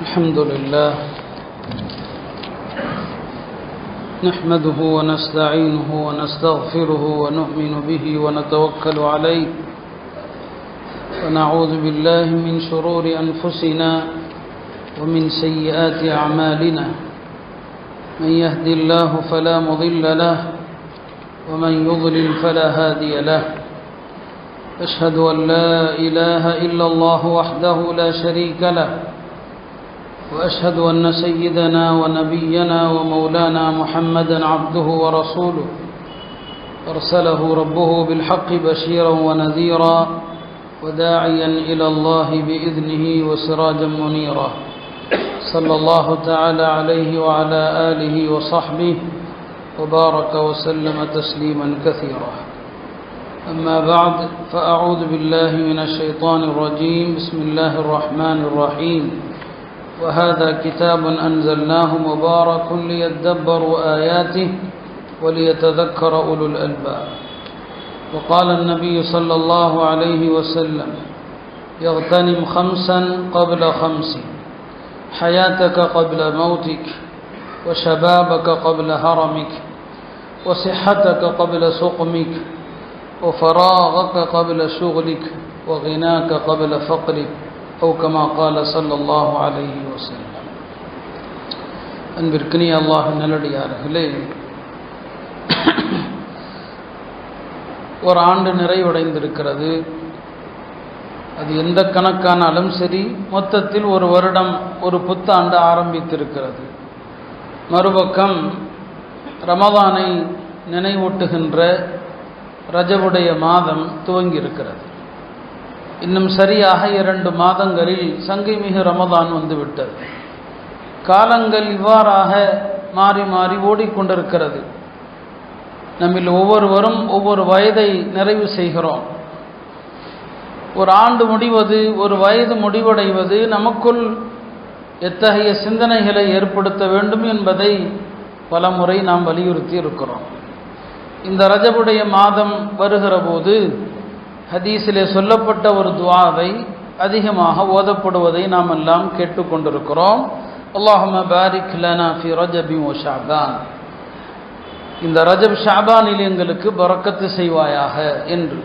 الحمد لله نحمده ونستعينه ونستغفره ونؤمن به ونتوكل عليه ونعوذ بالله من شرور أنفسنا ومن سيئات أعمالنا من يهدي الله فلا مضل له ومن يضلل فلا هادي له أشهد أن لا إله إلا الله وحده لا شريك له وأشهد أن سيدنا ونبينا ومولانا محمدا عبده ورسوله أرسله ربه بالحق بشيرا ونذيرا وداعيا إلى الله بإذنه وسراجا منيرا صلى الله تعالى عليه وعلى آله وصحبه وبارك وسلم تسليما كثيرا أما بعد فأعوذ بالله من الشيطان الرجيم بسم الله الرحمن الرحيم وهذا كتاب أنزلناه مبارك ليدبروا آياته وليتذكر أولو الألباب وقال النبي صلى الله عليه وسلم يغتنم خمسا قبل خمس حياتك قبل موتك وشبابك قبل هرمك وصحتك قبل سقمك وفراغك قبل شغلك وغناك قبل فقرك أو كما قال صلى الله عليه وسلم அன்பிற்கினிய அல்லாஹ் நல்லடியார்களே, ஒரு ஆண்டு நிறைவடைந்திருக்கிறது. அது எந்த கணக்கானாலும் சரி, மொத்தத்தில் ஒரு வருடம், ஒரு புத்தாண்டு ஆரம்பித்திருக்கிறது. மறுபக்கம் ரமதானை நினைவூட்டுகின்ற ரஜபுடைய மாதம் துவங்கியிருக்கிறது. இன்னும் சரியாக 2 மாதங்களில் சங்கைமிகு ரமதான் வந்துவிட்டது. காலங்கள் இவ்வாறாக மாறி மாறி ஓடிக்கொண்டிருக்கிறது. நம்மில் ஒவ்வொருவரும் ஒவ்வொரு வயதை நிறைவு செய்கிறோம். ஒரு ஆண்டு முடிவது, ஒரு வயது முடிவடைவது நமக்குள் எத்தகைய சிந்தனைகளை ஏற்படுத்த வேண்டும் என்பதை பல முறை நாம் வலியுறுத்தி இருக்கிறோம். இந்த ரஜபுடைய மாதம் வருகிற போது ஹதீஸிலே சொல்லப்பட்ட ஒரு துஆவை அதிகமாக ஓதப்படுவதை நாம் எல்லாம் கேட்டுக்கொண்டிருக்கிறோம். அல்லாஹும்ம பாரிக் லனா ஃபி ரஜபி வ ஷஅபான், இந்த ரஜப் ஷஅபானில் எங்களுக்கு பரக்கத்து செய்வாயாக என்று.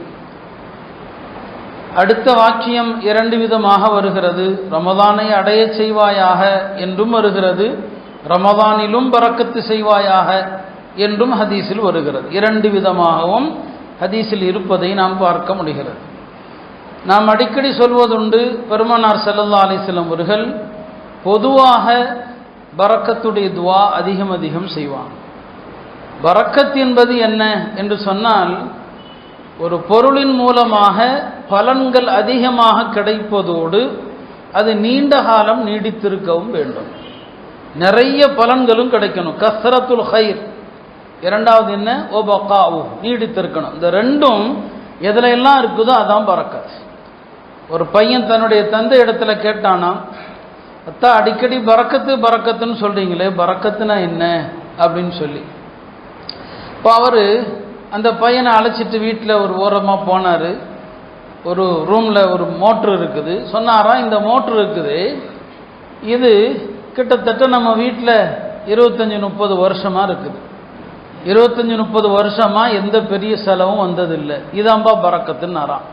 அடுத்த வாக்கியம் 2 விதமாக வருகிறது. ரமதானை அடைய செய்வாயாக என்றும் வருகிறது, ரமதானிலும் பரக்கத்து செய்வாயாக என்றும் ஹதீஸில் வருகிறது. 2 விதமாகவும் ஹதீஸில் இருப்பதை நாம் பார்க்க முடிகிறது. நாம் அடிக்கடி சொல்வதுண்டு, பெருமானார் ஸல்லல்லாஹு அலைஹி வஸல்லம் அவர்கள் பொதுவாக பரக்கத்துடைய துஆ அதிகம் அதிகம் செய்வாங்க. பரக்கத் என்பது என்ன என்று சொன்னால், ஒரு பொருளின் மூலமாக பலன்கள் அதிகமாக கிடைப்பதோடு அது நீண்ட காலம் நீடித்திருக்கவும் வேண்டும். நிறைய பலன்களும் கிடைக்கணும். கஸ்ரத்துல் ஹைர். இரண்டாவது என்ன? ஒபகாவு, நீடித்திருக்கணும். இந்த ரெண்டும் எதுல எல்லாம் இருக்குதோ அதான் பரக்கத். ஒரு பையன் தன்னுடைய தந்தை இடத்துல கேட்டானா, அத்தா அடிக்கடி பரக்கத்து பரக்கத்துன்னு சொல்றீங்களே, பரக்கத்துனா என்ன அப்படின்னு சொல்லி. இப்போ அவர் அந்த பையனை அழைச்சிட்டு வீட்டில் ஒரு ஓரமாக போனார். ஒரு ரூமில் ஒரு மோட்ரு இருக்குது. சொன்னாராம், இந்த மோட்ரு இருக்குது, இது கிட்டத்தட்ட நம்ம வீட்டில் 25-30 வருஷமாக இருக்குது. 25-30 வருஷமாக எந்த பெரிய செலவும் வந்ததில்லை. இதாம்பா பரக்கத்துன்னாராம்.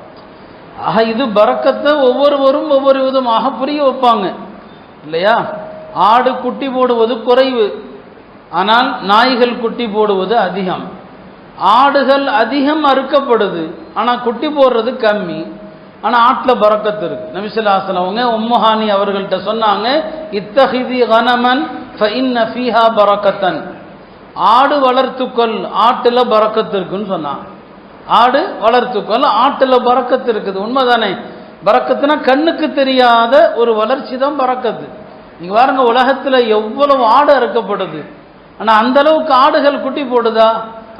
ஆக இது பரக்கத்தை ஒவ்வொருவரும் ஒவ்வொரு விதமாக புரிய வைப்பாங்க இல்லையா? ஆடு குட்டி போடுவது குறைவு, ஆனால் நாய்கள் குட்டி போடுவது அதிகம். ஆடுகள் அதிகம் அறுக்கப்படுது, ஆனால் குட்டி போடுறது கம்மி. ஆனால் ஆட்டில் பரக்கத்து இருக்கு. நபி ஸல்லல்லாஹு அலைஹி வஸல்லம் உம்முஹானி அவர்கள்ட்ட சொன்னாங்க, இத்தஹிதி கனமன் ஃபஇன்ன ஃபீஹா பரக்கத்தன், ஆடு வளர்த்துக்கொள், ஆட்டில் பரக்கத்து இருக்குன்னு சொன்னாங்க. ஆடு வளர்த்துக்கொள், ஆட்டில் பரக்கத்து இருக்குது. உண்மைதானே? பரக்கத்துனா கண்ணுக்கு தெரியாத ஒரு வளர்ச்சி தான் பரக்கத்து. நீங்க பாருங்க, உலகத்தில் எவ்வளவு ஆடு அறுக்கப்படுது, ஆனால் அந்த அளவுக்கு ஆடுகள் குட்டி போடுதா?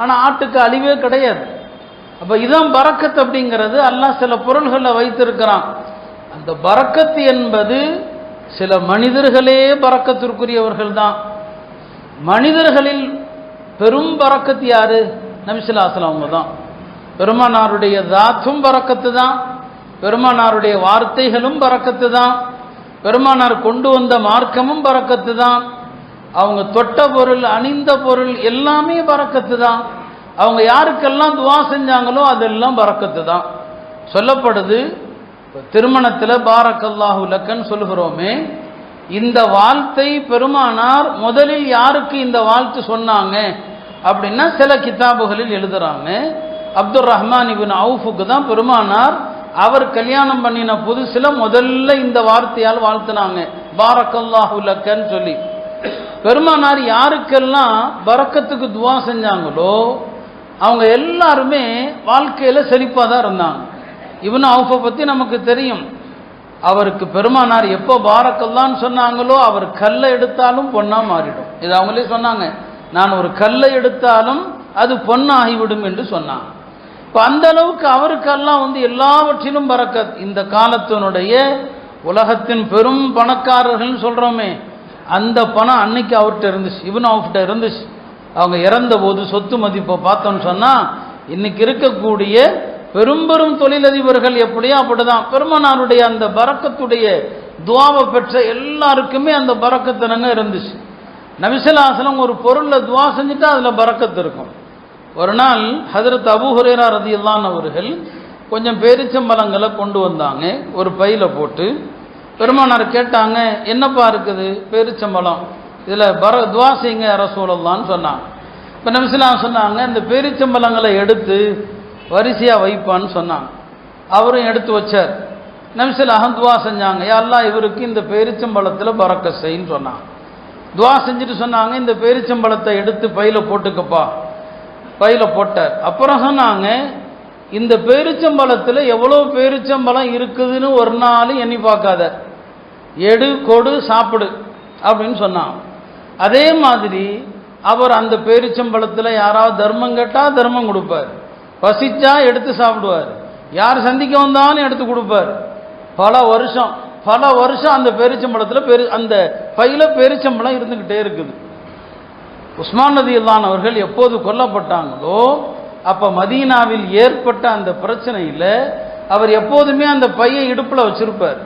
ஆனால் ஆட்டுக்கு அழிவே கிடையாது. அப்போ இதான் பரக்கத் அப்படிங்கிறது. அல்லாஹ் சில பொருள்களை வைத்திருக்கிறான். அந்த பரக்கத்து என்பது சில மனிதர்களே பரக்கத்திற்குரியவர்கள் தான். மனிதர்களில் பெரும் பரக்கத்து யாரு? நபி ஸல்லல்லாஹு அலைஹி வஸல்லம் அவங்க தான். பெருமானாருடைய தாத்தும் பரக்கத்து தான், பெருமானாருடைய வார்த்தைகளும் பரக்கத்து தான், பெருமானார் கொண்டு வந்த மார்க்கமும் பரக்கத்து தான். அவங்க தொட்ட பொருள், அணிந்த பொருள் எல்லாமே பரக்கத்து தான். அவங்க யாருக்கெல்லாம் துவா செஞ்சாங்களோ அதெல்லாம் பரக்கத்து தான். சொல்லப்படுது, திருமணத்தில் பாரக்கல்லாஹு லக்கன்னு சொல்லுகிறோமே, இந்த வாழ்த்தை பெருமானார் முதலில் யாருக்கு இந்த வாழ்த்து சொன்னாங்க அப்படின்னா சில கிதாபுகளில் எழுதுறாங்க, அப்துல் ரஹ்மான் இப்னு அவுஃபுக்கு தான் பெருமானார் அவர் கல்யாணம் பண்ணின புதுசில் முதல்ல இந்த வார்த்தையால் வாழ்த்துனாங்க, பாரக்கல்லாஹு லக்கன்னு சொல்லி. பெருமானார் யாருக்கெல்லாம் பரக்கத்துக்கு துவா செஞ்சாங்களோ அவங்க எல்லாருமே வாழ்க்கையில செழிப்பாக தான் இருந்தாங்க. இப்னு அவுஃபை பற்றி நமக்கு தெரியும். அவருக்கு பெருமானார் எப்போ பாரக்கல்லான்னு சொன்னாங்களோ அவர் கல்லை எடுத்தாலும் பொண்ணா மாறிடும். இது அவங்களே சொன்னாங்க, நான் ஒரு கல்லை எடுத்தாலும் அது பொண்ணாகிவிடும் என்று சொன்னாங்க. இப்போ அந்த அளவுக்கு அவருக்கெல்லாம் எல்லாவற்றிலும் பரக்கத். இந்த காலத்தினுடைய உலகத்தின் பெரும் பணக்காரர்கள் சொல்றோமே, அந்த பணம் அன்னைக்கு அவர்கிட்ட இருந்துச்சு, இப்னு அவுஃப்கிட்ட இருந்துச்சு. அவங்க இறந்த போது சொத்து மதிப்பை பார்த்தோன்னு சொன்னா இன்னைக்கு இருக்கக்கூடிய பெரும் பெரும் தொழிலதிபர்கள் எப்படியோ அப்படிதான். பெருமானாருடைய அந்த பரக்கத்துடைய துவாவை பெற்ற எல்லாருக்குமே அந்த பரக்கத்தினங்க இருந்துச்சு. நபி ஸல்லல்லாஹு அலைஹி வஸல்லம் ஒரு பொருளில் துவா செஞ்சுட்டா அதுல பரக்கத்து இருக்கும். ஒரு நாள் ஹஜ்ரத் அபூ ஹுரைரா ரலியல்லாஹு அன்ஹு அவர்கள் கொஞ்சம் பேரிச்சம்பழங்களை கொண்டு வந்தாங்க, ஒரு பையில போட்டு. பெருமானார் கேட்டாங்க, என்னப்பா இருக்குது? பேரிச்சம்பழம், இதுல துவா செய்யுங்க யா ரசூலல்லாஹ்னு சொன்னாங்க. இப்போ நபி ஸல்லல்லாஹு அலைஹி வஸல்லம் சொன்னாங்க, இந்த பேரிச்சம்பழங்களை எடுத்து வரிசையா வைப்பான்னு சொன்னாங்க. அவரும் எடுத்து வச்சார். நபி ஸல்லல்லாஹு அலைஹி வஸல்லம் துவா செஞ்சாங்க, யா அல்லாஹ் இவருக்கு இந்த பேரிச்சம்பழத்துல பரக்கத் செய்ன்னு சொன்னாங்க. துவா செஞ்சுட்டு சொன்னாங்க, இந்த பேரிச்சம்பழத்தை எடுத்து பையில போட்டுக்கப்பா. பையில போட்டார். அப்புறம் சொன்னாங்க, இந்த பேரிச்சம்பழத்துல எவ்வளவு பேரிச்சம்பழம் இருக்குதுன்னு ஒரு நாள் எண்ணி பார்க்காத, எடு கொடு சாப்பிடு அப்படின்னு சொன்னாங்க. அதே மாதிரி அவர் அந்த பேரிச்சம்பழத்துல யாராவது தர்மம் கேட்டா தர்மம் கொடுப்பார், பசிச்சா எடுத்து சாப்பிடுவார், யார் சந்திக்க வந்தாலும் எடுத்து கொடுப்பார். பல வருஷம் அந்த பேரிச்சம்பழத்துல அந்த பையில பேரிச்சம்பழம் இருந்துகிட்டே இருக்குது. உஸ்மான் ரலியல்லாஹு அன்ஹு அவர்கள் எப்போது கொல்லப்பட்டாங்களோ அப்ப மதீனாவில் ஏற்பட்ட அந்த பிரச்சனையில அவர் எப்போதுமே அந்த பையை இடுப்புல வச்சிருப்பார்.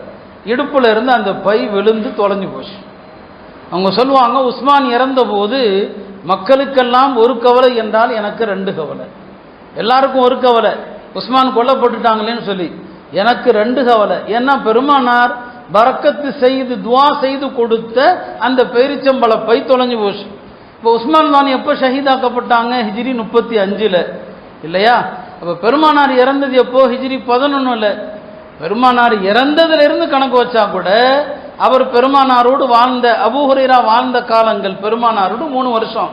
இடுப்புல இருந்து அந்த பை விழுந்து தொலைஞ்சு போச்சு. அவங்க சொல்லுவாங்க, உஸ்மான் இறந்த போது மக்களுக்கெல்லாம் ஒரு கவலை என்றால் எனக்கு 2 கவலை. எல்லாருக்கும் ஒரு கவலை, உஸ்மான் கொல்லப்பட்டுட்டாங்களேன்னு சொல்லி. எனக்கு 2 கவலை. ஏன்னா பெருமானார் பரக்கத்து செய்து துவா செய்து கொடுத்த அந்த பேரிச்சம்பழ பை தொலைஞ்சு போச்சு. இப்போ உஸ்மான் தான் எப்போ ஷஹீதாக்கப்பட்டாங்க? ஹிஜ்ரி 35 இல்லையா? அப்போ பெருமானார் இறந்தது எப்போ? ஹிஜ்ரி 11. பெருமானார் இறந்ததிலிருந்து கணக்கு வச்சா கூட அவர் பெருமானாரோடு வாழ்ந்த, அபூ ஹுரைரா வாழ்ந்த காலங்கள் பெருமானாரோடு 3 வருஷம்.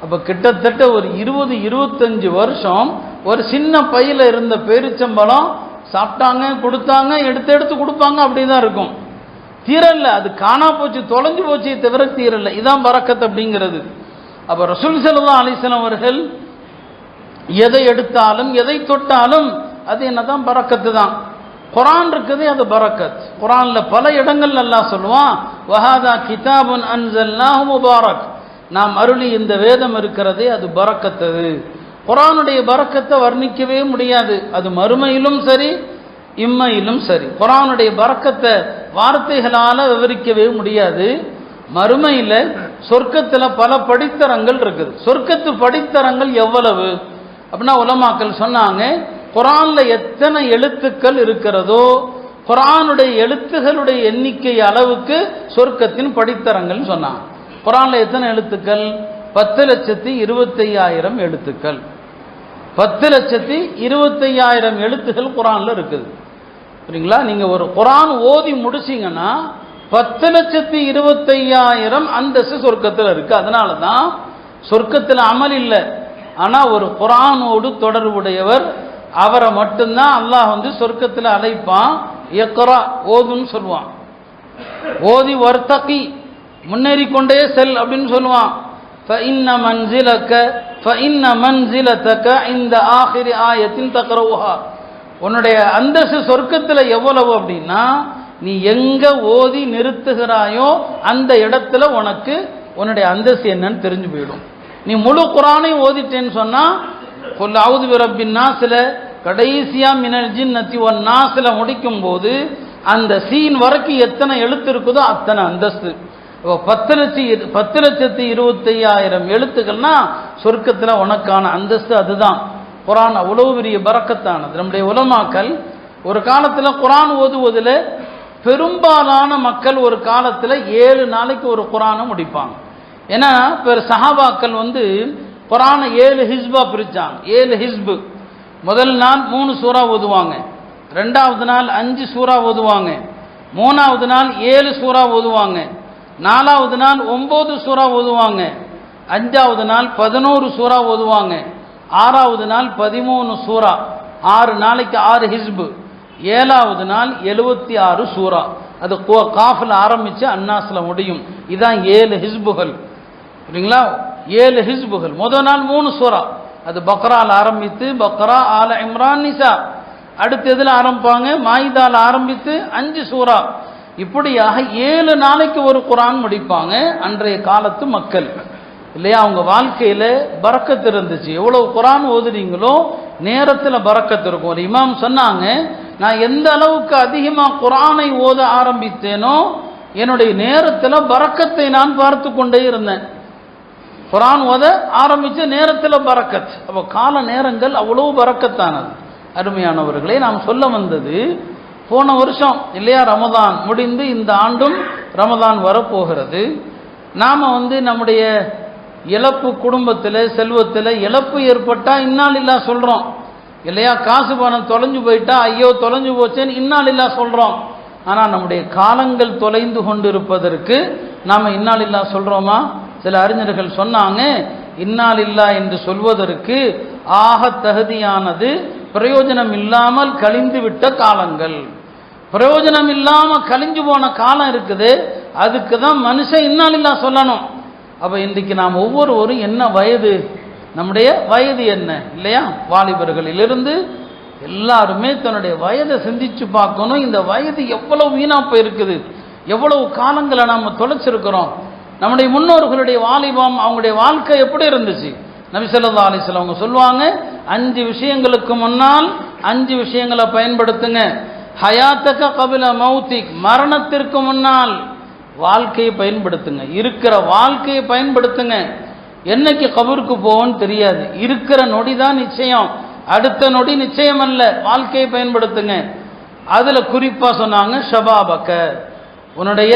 அப்போ கிட்டத்தட்ட ஒரு 20-25 வருஷம் ஒரு சின்ன பையில இருந்த பேரிச்சம்பழம் சாப்பிட்டாங்க, கொடுத்தாங்க, எடுத்து கொடுப்பாங்க, அப்படிதான் இருக்கும். தீரல்ல, அது காணா போச்சு, தொலைஞ்சு போச்சு, தவிர தீரல்ல. இதான் பரக்கத் அப்படிங்கிறது. அப்ப ரசூல் ஸல்லல்லாஹு அலைஹி வஸல்லம் அவர்கள் எதை எடுத்தாலும் எதை தொட்டாலும் அது என்னதான்? பரக்கத்து தான். குர்ஆன் இருக்குது, அது பரக்கத். குர்ஆன்ல பல இடங்கள் அல்லாஹ் சொல்லுவான், வஹாதா கிதாபுன் அன்ஸல்னாஹு முபாரக், நாம் அருளி இந்த வேதம் இருக்கிறதே அது பரக்கத்தது. குர்ஆனுடைய பரக்கத்தை வர்ணிக்கவே முடியாது. அது மறுமையிலும் சரி இம்மையிலும் சரி. குர்ஆனுடைய பரக்கத்தை வார்த்தைகளால விவரிக்கவே முடியாது. மறுமையில் சொர்க்கத்தில் பல படித்தரங்கள் இருக்குது. சொர்க்கத்து படித்தரங்கள் எவ்வளவு அப்படின்னா உலமாக்கள் சொன்னாங்க, குர்ஆன்ல எத்தனை எழுத்துக்கள் இருக்கிறதோ குர்ஆனுடைய எழுத்துகளுடைய எண்ணிக்கை அளவுக்கு சொர்க்கத்தின் படித்தரங்கள் சொன்னாங்க. குர்ஆன்ல எத்தனை எழுத்துக்கள்? 10,25,000 எழுத்துக்கள். 10,25,000 எழுத்துக்கள் குர்ஆன்ல இருக்குது. சரிங்களா? நீங்க ஒரு குர்ஆன் ஓதி முடிச்சீங்கன்னா 10,25,000 அந்தஸ்து சொர்க்கத்தில் இருக்கு. அதனால தான் சொர்க்கத்தில் அமல் இல்லை, ஆனா ஒரு குர்ஆனோடு தொடர்புடையவர் அவரை மட்டும்தான் அல்லாஹ் சொர்க்கத்தில் அழைப்பான். இக்ரா, ஓதுன்னு சொல்லுவான். ஓதி வர்த்தகி, முன்னேறி கொண்டே செல் அப்படின்னு சொல்லுவான். فإن منزلتك عند آخر آية تقرأها, உன்னுடைய அந்தஸ்து சொர்க்கத்தில் எவ்வளவு அப்படின்னா நீ எங்க ஓதி நிறுத்துகிறாயோ அந்த இடத்துல உனக்கு உன்னுடைய அந்தஸ்து என்னன்னு தெரிஞ்சு போயிடும். நீ முழு குர்ஆனையும் ஓதிட்டேன்னு சொன்னா குல் அஊது பிரப்பின் நாஸ்ல கடைசியா மினல் ஜின்னத்தி வன் நாஸ்ல முடிக்கும் போது அந்த சீன் வரைக்கும் எத்தனை எழுத்து இருக்குதோ அத்தனை அந்தஸ்து. 10,25,000 எழுத்துக்கள்னா சொர்க்கத்தில் உனக்கான அந்தஸ்து. அதுதான் குர்ஆன் அவ்வளவு பெரிய பரக்கத்தானது. நம்முடைய உலமாக்கள் ஒரு காலத்தில் குர்ஆன் ஓதுவதில் பெரும்பாலான மக்கள் ஒரு காலத்தில் 7 நாளைக்கு ஒரு குர்ஆனை முடிப்பாங்க. ஏன்னா சஹாபாக்கள் குர்ஆனை 7 ஹிஸ்பா பிரிச்சாங்க. 7 ஹிஸ்பு. முதல் நாள் 3 சூறா ஓதுவாங்க, 2வது நாள் 5 சூறா ஓதுவாங்க, 3வது நாள் 7 சூறா ஓதுவாங்க, 4வது நாள் 9 சூறா ஓதுவாங்க, 5வது நாள் 11 சூறா ஓதுவாங்க, 6வது நாள் 13 சூறா. 6 நாளைக்கு 6 ஹிஸ்பு. 7வது நாள் 76 சூறா. அது காஃபில் ஆரம்பிச்சு அன்னாஸ்ல முடியும். இதான் 7 ஹிஸ்புகள். இல்லைங்களா? 7 ஹிஸ்புகள். முதல் நாள் 3 சூறா. அது பக்ரால் ஆரம்பித்து பக்ரா, ஆல இம்ரான், நிசா. அடுத்து எதில் ஆரம்பிப்பாங்க? மாயிதால் ஆரம்பித்து 5 சூறா. இப்படியாக 7 நாளைக்கு ஒரு குர்ஆன் முடிப்பாங்க அன்றைய காலத்து மக்கள். இல்லையா? அவங்க வாழ்க்கையில பரக்கத்து இருந்துச்சு. எவ்வளவு குர்ஆன் ஓதுறீங்களோ நேரத்தில் பரக்கத்து இருக்கும். ஒரு இமாம் சொன்னாங்க, நான் எந்த அளவுக்கு அதிகமாக குர்ஆனை ஓத ஆரம்பித்தேனோ என்னுடைய நேரத்தில் பரக்கத்தை நான் பார்த்து கொண்டே இருந்தேன். குர்ஆன் ஓத ஆரம்பிச்ச நேரத்தில் பரக்கத். அப்போ கால நேரங்கள் அவ்வளவு பரக்கத்தானது. அருமையானவர்களே, நாம் சொல்ல வந்தது, போன வருஷம் இல்லையா ரமதான் முடிந்து இந்த ஆண்டும் ரமதான் வரப்போகிறது. நாம் நம்முடைய இழப்பு, குடும்பத்தில் செல்வத்தில் இழப்பு ஏற்பட்டால் இன்னாலில்லா சொல்கிறோம் இல்லையா? காசு பணம் தொலைஞ்சு போயிட்டா ஐயோ தொலைஞ்சு போச்சேன்னு இன்னாலில்லா சொல்கிறோம். ஆனால் நம்முடைய காலங்கள் தொலைந்து கொண்டு இருப்பதற்கு நாம் இன்னாலில்லா சொல்கிறோமா? சில அறிஞர்கள் சொன்னாங்க, இன்னாலில்லா என்று சொல்வதற்கு ஆக தகுதியானது பிரயோஜனம் இல்லாமல் கழிந்து விட்ட காலங்கள். பிரயோஜனம் இல்லாமல் கழிஞ்சு போன காலம் இருக்குது, அதுக்கு தான் மனுஷன் இன்னாலில்லா சொல்லணும். அப்போ இன்றைக்கு நாம் ஒவ்வொருவரும் என்ன வயது, நம்முடைய வயது என்ன இல்லையா? வாலிபர்களிலிருந்து எல்லாருமே தன்னுடைய வயதை சிந்திச்சு பார்க்கணும். இந்த வயது எவ்வளவு வீணா போயிருக்குது, எவ்வளவு காலங்களை நாம் தொலைச்சிருக்கிறோம். நம்முடைய முன்னோர்களுடைய வாலிபம், அவங்களுடைய வாழ்க்கை எப்படி இருந்துச்சு? நபி ஸல்லல்லாஹு அலைஹி வஸல்லம் அவங்க சொல்லுவாங்க, 5 விஷயங்களுக்கு முன்னால் 5 விஷயங்களை பயன்படுத்துங்க. ஹயாத்தக கபில மௌத்திக், மரணத்திற்கு முன்னால் வாழ்க்கையை பயன்படுத்துங்க. இருக்கிற வாழ்க்கையை பயன்படுத்துங்க. என்னைக்கு கபருக்கு போவோன்னு தெரியாது. இருக்கிற நொடி தான் நிச்சயம், அடுத்த நொடி நிச்சயம் அல்ல. வாழ்க்கையை பயன்படுத்துங்க. அதுல குறிப்பா சொன்னாங்க, ஷபாபக்க, உன்னுடைய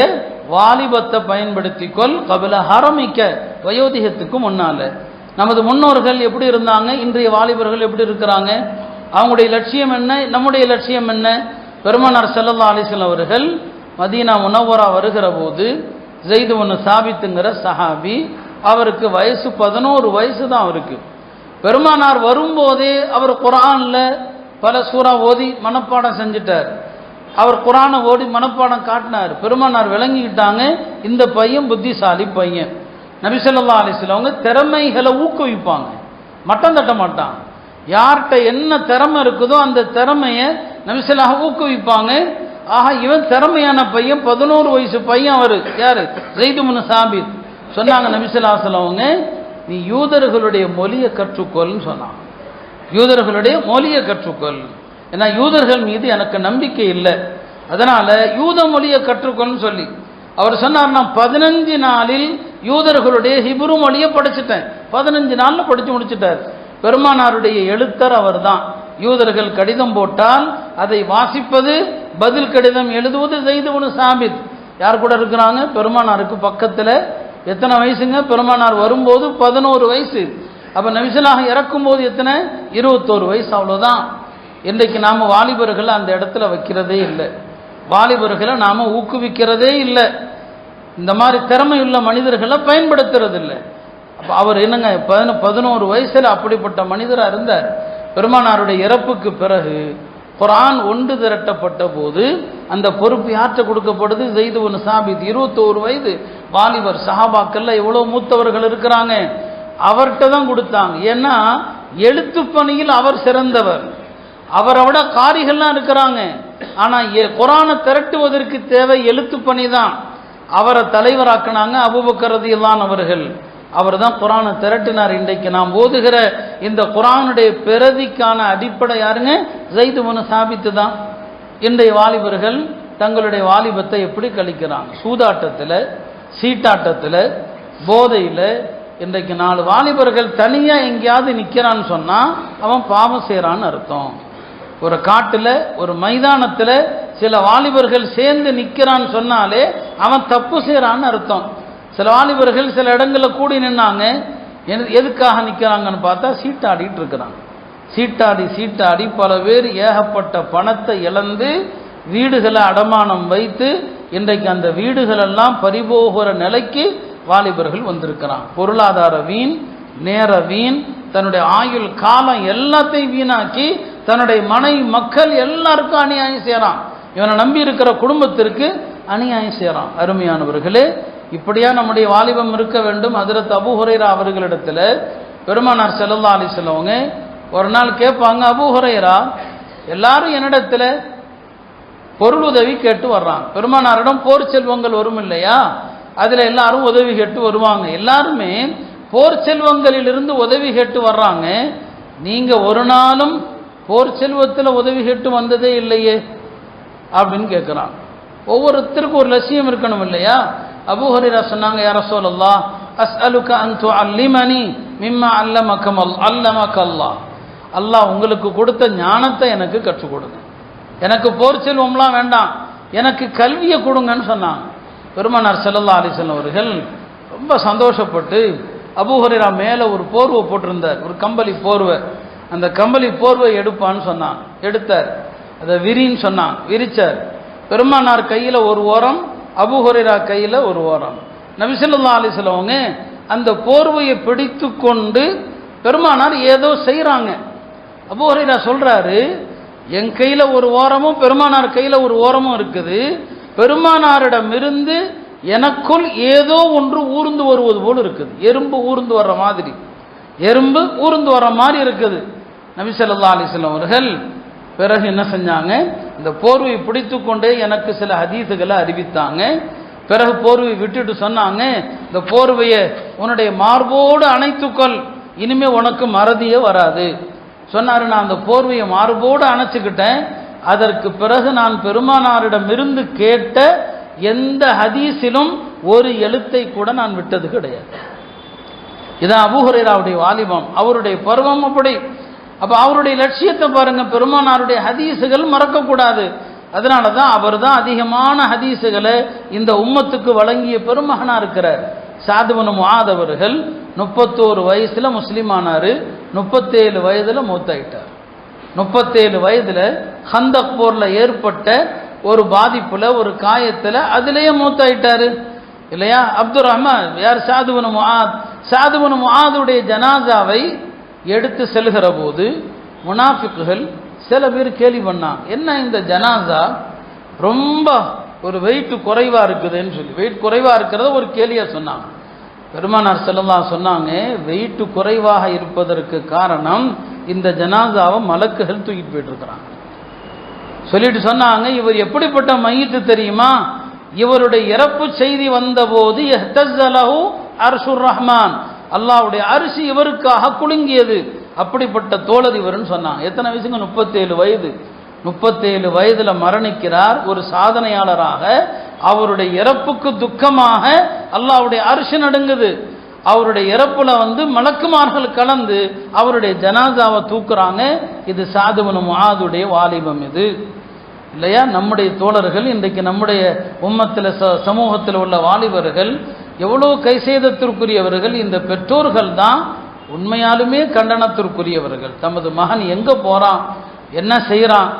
வாலிபத்தை பயன்படுத்திக்கொள், கபில ஹரமிக்க, வயோதிகத்துக்கு முன்னால. நமது முன்னோர்கள் எப்படி இருந்தாங்க, இன்றைய வாலிபர்கள் எப்படி இருக்கிறாங்க, அவங்களுடைய லட்சியம் என்ன, நம்முடைய லட்சியம் என்ன? பெருமானார் ஸல்லல்லாஹு அலைஹி வஸல்லம் அவர்கள் மதீனா முனவ்வரா வருகிற போது ஸைத் இப்னு சாபித்ங்கிற சஹாபி, அவருக்கு வயசு 11 வயசு தான் அவருக்கு. பெருமானார் வரும்போதே அவர் குர்ஆன்ல பல சூறா ஓதி மனப்பாடம் செஞ்சிட்டார். அவர் குர்ஆனை ஓடி மனப்பாடம் காட்டினார். பெருமானார் விளங்கிக்கிட்டாங்க, இந்த பையன் புத்திசாலி பையன். நபி ஸல்லல்லாஹு அலைஹி வஸல்லம் அவங்க திறமைகளை ஊக்குவிப்பாங்க, மட்டம் தட்ட மாட்டாங்க. யார்கிட்ட என்ன திறமை இருக்குதோ அந்த திறமையை நபி ஸல்லல்லாஹு ஊக்குவிப்பாங்க. ஆஹா, இவன் திறமையான பையன், 11 வயசு பையன். அவர் யாரு? ஸைத் இப்னு சாபித். சொன்னாங்க நபி ஸல்லல்லாஹு அலைஹி வஸல்லம் அவங்க, நீ யூதர்களுடைய மொழியை கற்றுக்கொள்னு சொன்னாங்க. யூதர்களுடைய மொழியை கற்றுக்கொள், ஏன்னா யூதர்கள் மீது எனக்கு நம்பிக்கை இல்லை, அதனால யூத மொழியை கற்றுக்கொள்னு சொல்லி அவர் சொன்னார். நான் 15 நாளில் யூதர்களுடைய ஹிப்ரு மொழியை படிச்சுட்டேன். 15 நாளில் படித்து முடிச்சுட்டார். பெருமானாருடைய எழுத்தர் அவர் தான். யூதர்கள் கடிதம் போட்டால் அதை வாசிப்பது, பதில் கடிதம் எழுதுவது ஸைத் இப்னு சாபித். யார் கூட இருக்கிறாங்க? பெருமானாருக்கு பக்கத்தில். எத்தனை வயசுங்க? பெருமானார் வரும்போது 11 வயசு. அப்போ நபி ஸல்லல்லாஹு இறக்கும்போது எத்தனை? 21 வயசு. அவ்வளோதான். இன்றைக்கு நாம் வாலிபர்களை அந்த இடத்துல வைக்கிறதே இல்லை, வாலிபர்களை நாம் ஊக்குவிக்கிறதே இல்லை, இந்த மாதிரி திறமையுள்ள மனிதர்களை பயன்படுத்துறது இல்லை. அப்போ அவர் என்னங்க 11 வயசில் அப்படிப்பட்ட மனிதராக இருந்தார். பெருமானாருடைய இறப்புக்கு பிறகு குர்ஆன் ஒன்று திரட்டப்பட்ட போது அந்த பொறுப்பு யார்கிட்ட கொடுக்கப்படுது? ஸைத் இப்னு சாபித். 21 வயது வாலிபர். சஹாபாக்கள்ல எவ்வளோ மூத்தவர்கள் இருக்கிறாங்க, அவர்கிட்ட தான் கொடுத்தாங்க. ஏன்னா எழுத்து பணியில் அவர் சிறந்தவர், அவரை விட காரிகள்லாம் இருக்கிறாங்க. ஆனால் குர்ஆனை திரட்டுவதற்கு தேவை எழுத்து பணி தான். அவரை தலைவராக்கினாங்க அபூபக்கர் ரலியல்லாஹு அவர்கள். அவர் தான் குர்ஆனை திரட்டினார். இன்றைக்கு நாம் ஓதுகிற இந்த குர்ஆனுடைய பிரதிக்கான அடிப்படை யாருங்க? ஸைத் இப்னு சாபித் தான். இன்றைய வாலிபர்கள் தங்களுடைய வாலிபத்தை எப்படி கழிக்கிறாங்க? சூதாட்டத்தில், சீட்டாட்டத்தில், போதையில். இன்றைக்கு 4 வாலிபர்கள் தனியாக எங்கேயாவது நிற்கிறான்னு சொன்னால் அவன் பாவம் செய்கிறான்னு அர்த்தம். ஒரு காட்டில், ஒரு மைதானத்தில் சில வாலிபர்கள் சேர்ந்து நிற்கிறான்னு சொன்னாலே அவன் தப்பு செய்கிறான்னு அர்த்தம். சில வாலிபர்கள் சில இடங்களில் கூடி நின்னாங்க. எதுக்காக நிற்கிறாங்கன்னு பார்த்தா சீட்டாடிட்டு இருக்கிறாங்க. சீட்டாடி பல பேர் ஏகப்பட்ட பணத்தை இழந்து வீடுகளை அடமானம் வைத்து இன்றைக்கு அந்த வீடுகளெல்லாம் பறிபோகிற நிலைக்கு வாலிபர்கள் வந்திருக்கிறான். பொருளாதார வீண், நேர வீண், தன்னுடைய ஆயுள் காலம் எல்லாத்தையும் வீணாக்கி தன்னுடைய மனைவி மக்கள் எல்லாருக்கும் அநியாயம் செய்யறான். இவனை நம்பி இருக்கிற குடும்பத்திற்கு அநியாயம் செய்யறான். அருமையானவர்களே, இப்படியா நம்முடைய வாலிபம் இருக்க வேண்டும். ஹஜ்ரத் அபூ ஹுரைரா அவர்களிடத்துல பெருமானார் ஸல்லல்லாஹு அலைஹி வஸல்லம் ஒரு நாள் கேட்பாங்க, அபூ ஹுரைரா, எல்லாரும் என்னிடத்துல பொருள் உதவி கேட்டு வர்றாங்க. பெருமானாரிடம் போர் செல்வங்கள் வரும் இல்லையா, அதுல எல்லாரும் உதவி கேட்டு வருவாங்க. எல்லாருமே போர் செல்வங்களிலிருந்து உதவி கேட்டு வர்றாங்க. நீங்க ஒரு நாளும் போர் செல்வத்தில் உதவி கேட்டு வந்ததே இல்லையே அப்படின்னு கேட்குறான். ஒவ்வொருத்தருக்கும் ஒரு லட்சியம் இருக்கணும் இல்லையா. அபூ ஹுரைரா சொன்னாங்க, யா ரசூலல்லாஹ், அஸ்அலுக அன் துஅல்லிமனி மிம்மா அல்லமக அல்லாஹ். அல்லாஹ் உங்களுக்கு கொடுத்த ஞானத்தை எனக்கு கற்றுக் கொடுங்க. எனக்கு போர் செல்வம்லாம் வேண்டாம், எனக்கு கல்வியை கொடுங்கன்னு சொன்னாங்க. பெருமானார் ஸல்லல்லாஹு அலைஹி வஸல்லம் அவர்கள் ரொம்ப சந்தோஷப்பட்டு அபூ ஹுரைரா மேலே ஒரு போர்வை போட்டிருந்தார், ஒரு கம்பளி போர்வை. அந்த கம்பளி போர்வை எடுப்பான்னு சொன்னான். எடுத்தார். அதை விரின்னு சொன்னான். விரிச்சார். பெருமானார் கையில் ஒரு ஓரம், அபூ ஹுரைரா கையில் ஒரு ஓரம். நபி ஸல்லல்லாஹு அலைஹி வஸல்லம் அந்த போர்வையை பிடித்து கொண்டு பெருமானார் ஏதோ செய்கிறாங்க. அபூ ஹுரைரா சொல்றாரு, என் கையில் ஒரு ஓரமும் பெருமானார் கையில் ஒரு ஓரமும் இருக்குது. பெருமானாரிடமிருந்து எனக்குள் ஏதோ ஒன்று ஊர்ந்து வருவது போல் இருக்குது. எறும்பு ஊர்ந்து வர்ற மாதிரி, எறும்பு ஊர்ந்து வர்ற மாதிரி இருக்குது. நபி ஸல்லல்லாஹு அலைஹி வஸல்லம் அவர்கள் பிறகு என்ன செஞ்சாங்க, இந்த போர்வையை பிடித்து கொண்டே எனக்கு சில ஹதீஸுகளை அறிவித்தாங்க. பிறகு போர்வை விட்டுட்டு சொன்னாங்க, இந்த போர்வையை உன்னுடைய மார்போடு அணைத்துக்கொள், இனிமே உனக்கு மறதியே வராது சொன்னாரு. நான் அந்த போர்வையை மார்போடு அணைச்சுக்கிட்டேன். அதற்கு பிறகு நான் பெருமானாரிடமிருந்து கேட்ட எந்த ஹதீஸிலும் ஒரு எழுத்தை கூட நான் விட்டது கிடையாது. இதான் அபூ ஹுரைராவுடைய வாலிபம், அவருடைய பருவம் அப்படி. அப்ப அவருடைய லட்சியத்தை பாருங்க, பெருமானாருடைய ஹதீஸுகள் மறக்கக்கூடாது. அதனால தான் அவர் தான் அதிகமான ஹதீஸுகளை இந்த உம்மத்துக்கு வழங்கிய பெருமகனா இருக்கிறார். ஸஅத் இப்னு முஆத் அவர்கள் 31 வயசுல முஸ்லீம் ஆனாரு, 37 வயதுல மௌத்தாயிட்டார். 37 வயதுல ஹந்தக் போர்ல ஏற்பட்ட ஒரு பாதிப்புல, ஒரு காயத்துல, அதிலேயே மௌத்தாயிட்டாரு இல்லையா. அப்துர் ரஹ்மான் யார், ஸஅத் இப்னு முஆத். ஸஅத் இப்னு முஆதுடைய ஜனாசாவை எடுத்து செல்கிற போது முனாஃபிக்குகள் சில பேர் கேலி பண்ணாங்க, என்ன இந்த ஜனாசா ரொம்ப ஒரு வெயிட் குறைவா இருக்குதுன்னு சொல்லி. வெயிட் குறைவா இருக்கிறத ஒரு கேலியா சொன்னாங்க. பெருமானார் ஸல்லல்லாஹு அலைஹி சொன்னாங்க, வெயிட் குறைவாக இருப்பதற்கு காரணம் இந்த ஜனாசாவை மலக்குகள் தூக்கிட்டு போயிட்டு இருக்கிறாங்க சொல்லிட்டு சொன்னாங்க. இவர் எப்படிப்பட்ட மையத்து தெரியுமா, இவருடைய இறப்பு செய்தி வந்தபோது இஹ்தஸலஹு அர்ஷுர் ரஹ்மான், அல்லாஹ்வுடைய அரிசி இவருக்காக குலுங்கியது. அப்படிப்பட்ட தோழர் இவர்னு சொன்னாங்க. எத்தனை வயசுங்க? 37 வயது. 37 வயதுல மரணிக்கிறார் ஒரு சாதனையாளராக. அவருடைய இறப்புக்கு துக்கமாக அல்லாஹ்வுடைய அரிசி நடுங்குது. அவருடைய இறப்புல மலக்குமார்கள் கலந்து அவருடைய ஜனாசாவை தூக்குறாங்க. இது ஸஅத் இப்னு முஆதுடைய வாலிபம் இது இல்லையா. நம்முடைய தோழர்கள் இன்றைக்கு நம்முடைய உம்மத்தில் சமூகத்தில் உள்ள வாலிபர்கள் எவ்வளோ கைசேதத்திற்குரியவர்கள். இந்த பெற்றோர்கள் தான் உண்மையாலுமே கண்டனத்திற்குரியவர்கள். தமது மகன் எங்க போறான், என்ன செய்யறான்,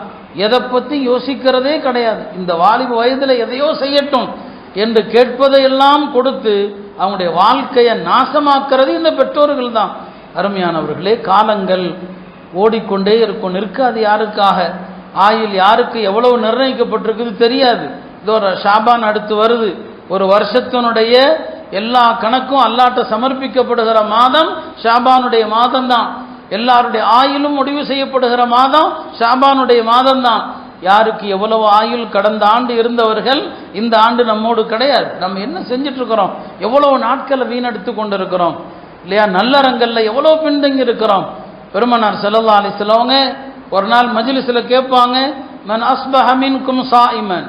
எதை பற்றி யோசிக்கிறதே கிடையாது. இந்த வாலிப வயதில் எதையோ செய்யட்டும் என்று கேட்பதையெல்லாம் கொடுத்து அவங்களுடைய வாழ்க்கையை நாசமாக்குறது இந்த பெற்றோர்கள் தான். அருமையானவர்களே, காலங்கள் ஓடிக்கொண்டே இருக்கும். நிற்காது யாருக்காக, ஆயுள் யாருக்கு எவ்வளவு நிர்ணயிக்கப்பட்டிருக்குது தெரியாது. இதோ ஷாபான் அடுத்து வருது. ஒரு வருஷத்தினுடைய எல்லா கணக்கும் அல்லாஹ்ட்ட சமர்ப்பிக்கப்படுகிற மாதம் ஷாபானுடைய மாதம் தான். எல்லாருடைய ஆயுளும் முடிவு செய்யப்படுகிற மாதம் ஷாபானுடைய மாதம் தான். யாருக்கு எவ்வளவு ஆயுள் கடந்த ஆண்டு இருந்தவர்கள் இந்த ஆண்டு நம்மோடு கிடையாது. நம்ம என்ன செஞ்சுட்டு இருக்கிறோம், எவ்வளவு நாட்களை வீணெடுத்து கொண்டிருக்கிறோம் இல்லையா. நல்லறங்கள்ல எவ்வளவு பின்தங்கி இருக்கிறோம். பெருமானார் ஸல்லல்லாஹு அலைஹி வஸல்லம் ஒரு நாள் மஜ்லிஸ்ல கேட்பாங்க, மன் அஸ்பஹ மின்கும் ஸாயிமன்,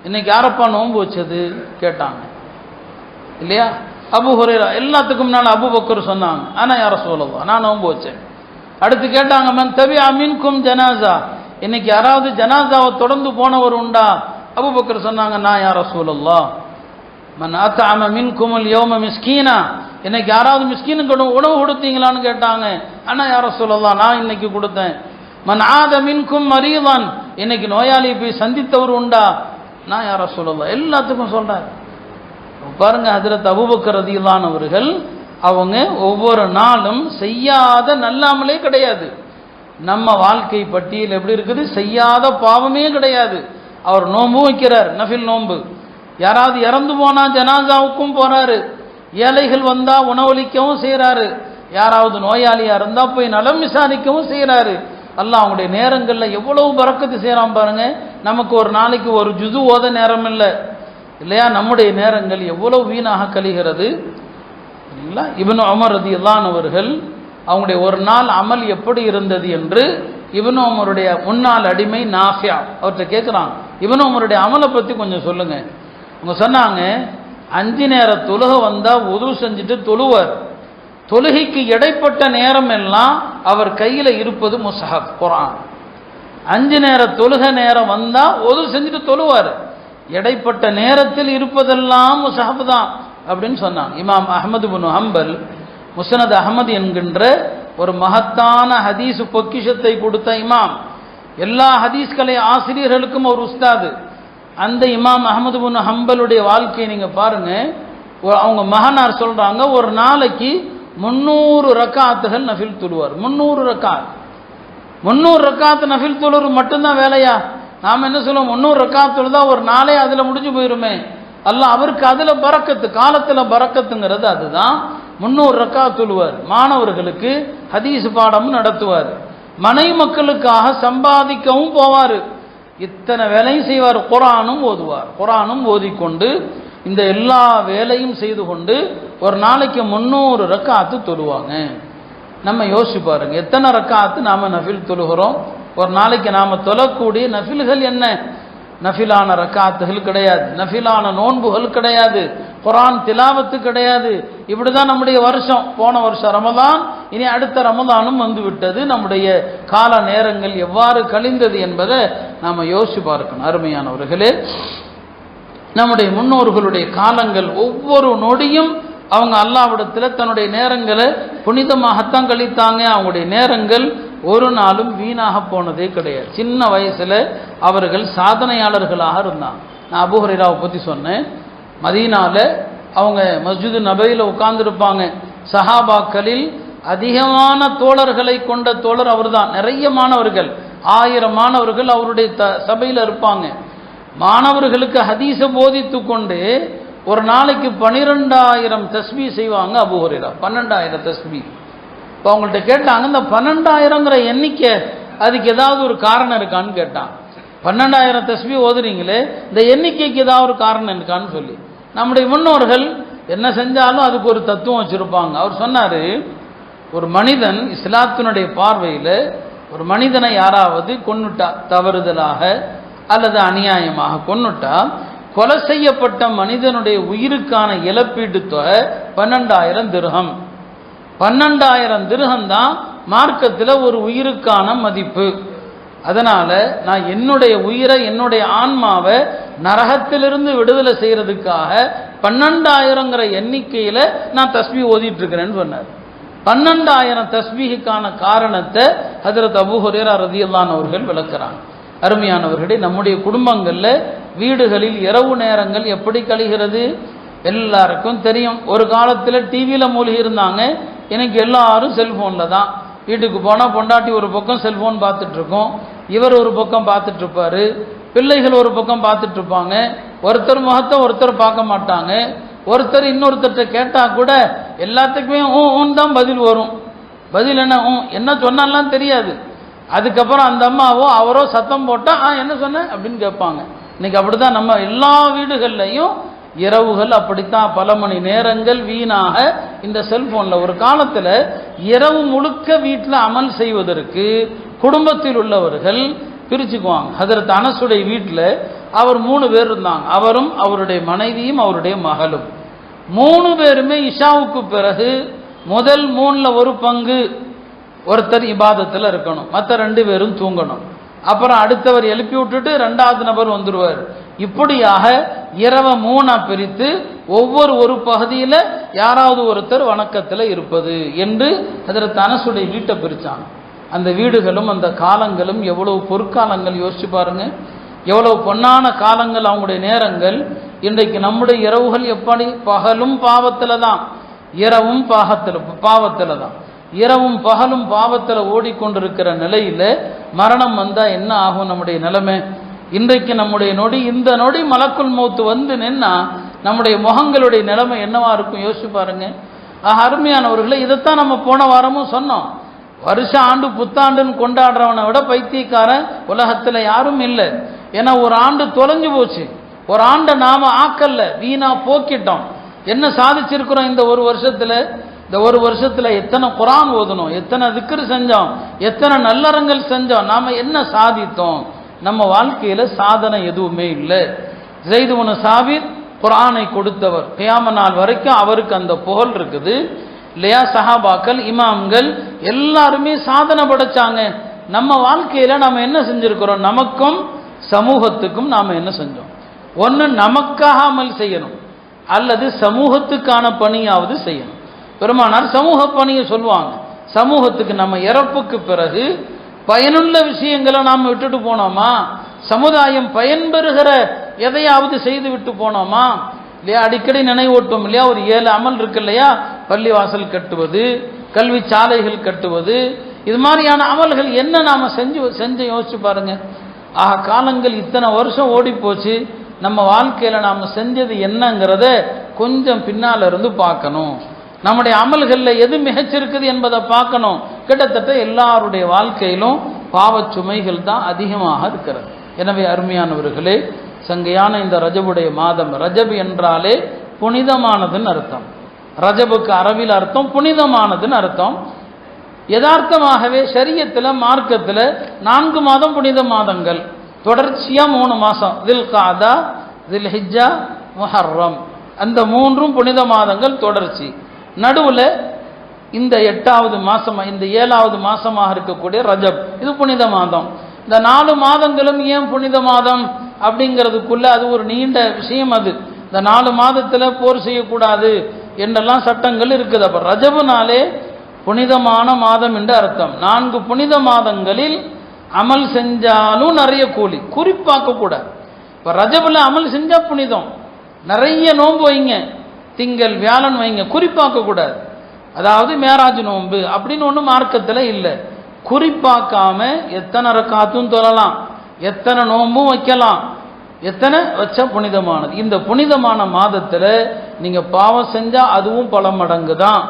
இன்னைக்கு யாரப்பா நோன்பு வச்சது கேட்டாங்க இல்லையா? அபூ ஹுரைரா. எல்லாத்துக்கும் முன்னால் அபூபக்கர் சொன்னாங்க, ஆனா யா ரசூலல்லாஹ் நான் நோன்பு வச்சேன். அடுத்து கேட்டாங்க, மன் தபிஅ மின்கும் ஜனாஸா, இன்னைக்கு யாராவது ஜனாஸாவை தொடர்ந்து போனவர் உண்டா? அபூபக்கர் சொன்னாங்க, நான் யா ரசூலல்லாஹ். மன் அத்அம மின்குமுல் யௌம மிஸ்கீனா, இன்னைக்கு யாராவது மிஸ்கீனுக்கு உணவு கொடுத்தீங்களான்னு கேட்டாங்க. ஆனா யா ரசூலல்லாஹ் நான் இன்னைக்கு கொடுத்தேன். மன் ஆத மின்கும் மரீதான், இன்னைக்கு நோயாளியை போய் சந்தித்தவர் உண்டா? நான் யா ரசூலல்லாஹ். எல்லாத்துக்கும் சொல்றாரு. பாருங்க, ஹஜ்ரத் அபூபக்கர் ரலியல்லாஹு அவர்கள் அவங்க ஒவ்வொரு நாளும் செய்யாத நல்லாமலே கிடையாது. நம்ம வாழ்க்கை பட்டியல் எப்படி இருக்குது? செய்யாத பாவமே கிடையாது. அவர் நோன்பு வைக்கிறார், நஃபில் நோன்பு. யாராவது இறந்து போனா ஜனாசாவுக்கும் போறாரு. ஏழைகள் வந்தா உணவளிக்கவும் செய்யறாரு. யாராவது நோயாளியா இருந்தா போய் நலம் விசாரிக்கவும் செய்யறாரு. அல்லாஹ் அவங்களுடைய நேரங்கள்ல எவ்வளவு பரக்கத்து செய்யறான் பாருங்க. நமக்கு ஒரு நாளைக்கு ஒரு ஜுது ஓத நேரம் இல்லை இல்லையா? நம்முடைய நேரங்கள் எவ்வளவு வீணாக கழிகிறது. இப்னு உமர் ரலியல்லாஹு அவர்கள் அவங்களுடைய ஒரு நாள் அமல் எப்படி இருந்தது என்று இப்னு உமருடைய முன்னாள் அடிமை நாஃபியா அவர்கிட்ட கேட்குறாங்க, இப்னு உமருடைய அமலை பற்றி கொஞ்சம் சொல்லுங்க. அவங்க சொன்னாங்க, 5 நேர தொழுகை வந்தா உது செஞ்சுட்டு தொழுவார். தொழுகைக்கு இடைப்பட்ட நேரம் எல்லாம் அவர் கையில இருப்பது முஸ்ஹப் குர்ஆன். 5 நேர தொழுகை நேரம் வந்தா உது செஞ்சுட்டு தொழுவார். இடைப்பட்ட நேரத்தில் இருப்பதெல்லாம் முஸ்ஹப் தான் அப்படின்னு சொன்னாங்க. இமாம் அஹ்மது பின் ஹம்பல் முஸ்னத் அஹ்மது என்கின்ற ஒரு மகத்தான ஹதீஸ் பொக்கிஷத்தை கொடுத்த இமாம், எல்லா ஹதீஸ் கலை ஆசிரியர்களுக்கும் ஒரு உஸ்தாது. அந்த இமாம் அஹ்மது பின் ஹம்பலுடைய வாழ்க்கையை நீங்க பாருங்க. அவங்க மகனார் சொல்றாங்க, ஒரு நாளைக்கு 300 ரக்காத்துகள் நஃபில் தொழுவார். 300 ரக்காத். 300 ரக்காத்து நஃபில் தொழுவது மட்டும்தான் வேலையா? நாம் என்ன சொல்லுவோம், 300 ரக்காத் தொழுதா ஒரு நாளே அதுல முடிஞ்சு போயிருமே. அல்லாஹ் அவருக்கு அதுல பரக்கத்து, காலத்துல பரக்கத்துங்கிறது அதுதான். 300 ரக்காத் தொழுவார். மாணவர்களுக்கு ஹதீஸ் பாடம் நடத்துவார். மனைவி மக்களுக்காக சம்பாதிக்கவும் போவார். இத்தனை வேலையும் செய்வார். குர்ஆனும் ஓதுவார். குர்ஆனும் ஓதிக்கொண்டு இந்த எல்லா வேலையும் செய்து கொண்டு ஒரு நாளைக்கு 300 ரக்காத்து தொழுவாங்க. நம்ம யோசிச்சு பாருங்க, எத்தனை ரக்காத்து நாம நஃபில் தொழுகிறோம்? ஒரு நாளைக்கு நாம தொழக்கூடிய நஃபில்கள் என்ன? நஃபிலான ரக்காத்துகள் கிடையாது, நஃபிலான நோன்புகள் கிடையாது, குர்ஆன் திலாவத்து கிடையாது. இப்படிதான் நம்முடைய வருஷம். போன வருஷம் ரமதான், இனி அடுத்த ரமதானும் வந்து விட்டது. நம்முடைய கால நேரங்கள் எவ்வாறு கழிந்தது என்பதை நாம யோசிச்சு பார்க்கணும். அருமையானவர்களே, நம்முடைய முன்னோர்களுடைய காலங்கள் ஒவ்வொரு நொடியும் அவங்க அல்லாஹ்விடத்தில் தன்னுடைய நேரங்களை புனிதமாகத்தான் கழித்தாங்க. அவங்களுடைய நேரங்கள் ஒரு நாளும் வீணாக போனதே கிடையாது. சின்ன வயசுல அவர்கள் சாதனையாளர்களாக இருந்தாங்க. நான் அபூ ஹுரைராவை பற்றி சொன்னேன். மதீனால அவங்க மஸ்ஜிது நபவியில் உட்கார்ந்துருப்பாங்க. சஹாபாக்களில் அதிகமான தோழர்களை கொண்ட தோழர் அவர் தான். நிறைய மாணவர்கள், 1000 மாணவர்கள் அவருடைய சபையில் இருப்பாங்க. மாணவர்களுக்கு ஹதீஸை போதித்து கொண்டு ஒரு நாளைக்கு 12000 தஸ்பீ செய்வாங்க அபூ ஹுரைரா. 12000 தஸ்பீ. இப்போ அவங்கள்ட்ட கேட்டாங்க, இந்த 12000ங்கிற எண்ணிக்கை அதுக்கு ஏதாவது ஒரு காரணம் இருக்கான்னு கேட்டான். 12000 தஸ்பீ ஓதுறீங்களே, இந்த எண்ணிக்கைக்கு ஏதாவது ஒரு காரணம் இருக்கான்னு சொல்லி. நம்முடைய முன்னோர்கள் என்ன செஞ்சாலும் அதுக்கு ஒரு தத்துவம் வச்சிருப்பாங்க. அவர் சொன்னாரு, ஒரு மனிதன் இஸ்லாத்தினுடைய பார்வையில் ஒரு மனிதனை யாராவது கொன்னுட்டா, தவறுதலாக அல்லது அநியாயமாக கொன்னுட்டா, கொலை செய்யப்பட்ட மனிதனுடைய உயிருக்கான இழப்பீட்டு தொகை 12000 திர்ஹம். 12000 திர்ஹம் தான் மார்க்கத்தில் ஒரு உயிருக்கான மதிப்பு. அதனால நான் என்னுடைய உயிரை, என்னுடைய ஆன்மாவை நரகத்திலிருந்து விடுதலை செய்யறதுக்காக 12000ங்கிற எண்ணிக்கையில நான் தஸ்பீ ஓதிட்டு இருக்கிறேன்னு சொன்னார். 12000 தஸ்பீஹுக்கான காரணத்தை ஹஜ்ரத் அபூ ஹுரைரா ரலியல்லாஹு அவர்கள் விளக்குறாங்க. அருமையானவர்களே, நம்முடைய குடும்பங்களில் வீடுகளில் இரவு நேரங்கள் எப்படி கழிகிறது எல்லாருக்கும் தெரியும். ஒரு காலத்தில் டிவியில் மூழ்கி இருந்தாங்க, எனக்கு எல்லாரும் செல்ஃபோனில் தான். வீட்டுக்கு போனால் பொண்டாட்டி ஒரு பக்கம் செல்ஃபோன் பார்த்துட்டு இருக்கோம், இவர் ஒரு பக்கம் பார்த்துட்டு இருப்பார், பிள்ளைகள் ஒரு பக்கம் பார்த்துட்டு இருப்பாங்க. ஒருத்தர் முகத்தை ஒருத்தர் பார்க்க மாட்டாங்க. ஒருத்தர் இன்னொருத்தர்கிட்ட கேட்டால் கூட எல்லாத்துக்குமே ஊன் தான் பதில் வரும். பதில் என்ன சொன்னாலாம் தெரியாது. அதுக்கப்புறம் அந்த அம்மாவோ அவரோ சத்தம் போட்டால் என்ன சொன்ன அப்படின்னு கேட்பாங்க. இன்னைக்கு அப்படித்தான் நம்ம எல்லா வீடுகள்லையும் இரவுகள் அப்படித்தான். பல மணி நேரங்கள் வீணாக இந்த செல்போனில். ஒரு காலத்தில் இரவு முழுக்க வீட்டில் அமல் செய்வதற்கு குடும்பத்தில் உள்ளவர்கள் பிரிச்சுக்குவாங்க. ஹஜ்ரத் அனஸுடைய வீட்டில் அவர் 3 பேர் இருந்தாங்க. அவரும் அவருடைய மனைவியும் அவருடைய மகளும் 3 பேருமே இஷாவுக்கு பிறகு முதல் 3ல் ஒரு பங்கு ஒருத்தர் இபாதத்தில் இருக்கணும், மற்ற 2 பேரும் தூங்கணும். அப்புறம் அடுத்தவர் எழுப்பி விட்டுட்டு 2வது நபர் வந்துடுவார். இப்படியாக இரவை 3ஆ பிரித்து ஒவ்வொரு ஒரு பகுதியில் யாராவது ஒருத்தர் வணக்கத்தில் இருப்பது என்று ஹஜ்ரத் அனஸுடைய வீட்டை பிரித்தாங்க. அந்த வீடுகளும் அந்த காலங்களும் எவ்வளவு பொற்காலங்கள் யோசிச்சு பாருங்க, எவ்வளவு பொன்னான காலங்கள் அவங்களுடைய நேரங்கள். இன்றைக்கு நம்முடைய இரவுகள் எப்படி? பகலும் பாவத்தில் தான், இரவும் பாவத்தில் தான், இரவும் பகலும் பாவத்தில் ஓடிக்கொண்டிருக்கிற நிலையில் மரணம் வந்தால் என்ன ஆகும் நம்முடைய நிலைமை? இன்றைக்கு நம்முடைய நொடி, இந்த நொடி மலக்குல் மௌத்து வந்து நின்னா நம்முடைய முகங்களுடைய நிலைமை என்னவா இருக்கும் யோசிச்சு பாருங்க. அருமையானவர்களை, இதைத்தான் நம்ம போன வாரமும் சொன்னோம். வருஷ ஆண்டு புத்தாண்டுன்னு கொண்டாடுறவனை விட பைத்தியக்காரன் உலகத்தில் யாரும் இல்லை. ஏன்னா ஒரு ஆண்டு தொலைஞ்சு போச்சு, ஒரு ஆண்டை நாம ஆக்கல்ல, வீணா போக்கிட்டோம். என்ன சாதிச்சிருக்கிறோம் இந்த ஒரு வருஷத்துல? இந்த ஒரு வருஷத்துல எத்தனை குர்ஆன் ஓதணும், எத்தனை திக்ர் செஞ்சோம், எத்தனை நல்லறங்கள் செஞ்சோம், நாம என்ன சாதித்தோம்? நம்ம வாழ்க்கையில சாதனை எதுவுமே இல்லை. ஸைத் இப்னு சாபித் குர்ஆனை கொடுத்தவர், கியாம நாள் வரைக்கும் அவருக்கு அந்த புகழ் இருக்குது இல்லையா? சஹாபாக்கள், இமாம்கள் எல்லாருமே சாதனை படைச்சாங்க. நம்ம வாழ்க்கையில நாம என்ன செஞ்சிருக்கிறோம்? நமக்கும் சமூகத்துக்கும் நாம என்ன செஞ்சோம்? ஒன்று நமக்காக அமல் செய்யணும், அல்லது சமூகத்துக்கான பணியாவது செய்யணும். பெருமானார் சமூக பணியை சொல்லுவாங்க. சமூகத்துக்கு நம்ம இறப்புக்கு பிறகு பயனுள்ள விஷயங்களை நாம் விட்டுட்டு போனோமா? சமுதாயம் பயன்பெறுகிற எதையாவது செய்து விட்டு போனோமா இல்லையா? அடிக்கடி நினைவூட்டும் இல்லையா? ஒரு 7 அமல் இருக்கு இல்லையா? பள்ளிவாசல் கட்டுவது, கல்வி சாலைகள் கட்டுவது, இது மாதிரியான அமல்கள் என்ன நாம செஞ்சு யோசிச்சு பாருங்க. காலங்கள் இத்தனை வருஷம் ஓடி போச்சு, நம்ம வாழ்க்கையில நாம செஞ்சது என்னங்கிறத கொஞ்சம் பின்னால இருந்து பார்க்கணும். நம்முடைய அமல்கள்ல எது மிகச்சிருக்குது என்பதை பார்க்கணும். கிட்டத்தட்ட எல்லாருடைய வாழ்க்கையிலும் பாவச் சுமைகள் தான் அதிகமாக இருக்கிறது. எனவே அருமையானவர்களே, சங்கையான இந்த ரஜபுடைய மாதம், ரஜப் என்றாலே புனிதமானதுன்னு அர்த்தம். ரஜபுக்கு அரபில் அர்த்தம் புனிதமானதுன்னு அர்த்தம். யதார்த்தமாகவே ஷரியத்தில், மார்க்கத்தில் 4 மாதம் புனித மாதங்கள், தொடர்ச்சியா 3 மாசம், தில் காதா, தில் ஹிஜ்ஜா, முஹர்ரம், அந்த 3ம் புனித மாதங்கள் தொடர்ச்சி. நடுவில் இந்த 8வது மாசம், இந்த 7வது மாசமாக இருக்கக்கூடிய ரஜப், இது புனித மாதம். இந்த 4 மாதங்களும் ஏன் புனித மாதம் அப்படிங்கிறதுக்குள்ள அது ஒரு நீண்ட விஷயம். அது இந்த 4 மாதத்தில் போர் செய்யக்கூடாது என்றெல்லாம் சட்டங்கள் இருக்குது. அப்ப ரஜபுனாலே புனிதமான மாதம் என்று அர்த்தம். 4 புனித மாதங்களில் அமல் செஞ்சாலும் நிறைய கூலி, குறிப்பாக்க கூடாது. இப்ப ரஜபுல அமல் செஞ்சா புனிதம், நிறைய நோன்பு வைங்க, திங்கள் வியாழன் வைங்க, குறிப்பாக்க கூடாது. அதாவது மேராஜ் நோன்பு அப்படின்னு ஒன்று மார்க்கத்தில் இல்லை. குறிப்பாக்காம எத்தனை ரக்காத்தும் தொழலாம், எத்தனை நோன்பும் வைக்கலாம், எத்தனை வச்சா புனிதமானது. இந்த புனிதமான மாதத்தில் நீங்க பாவம் செஞ்சா அதுவும் பல மடங்கு தான்.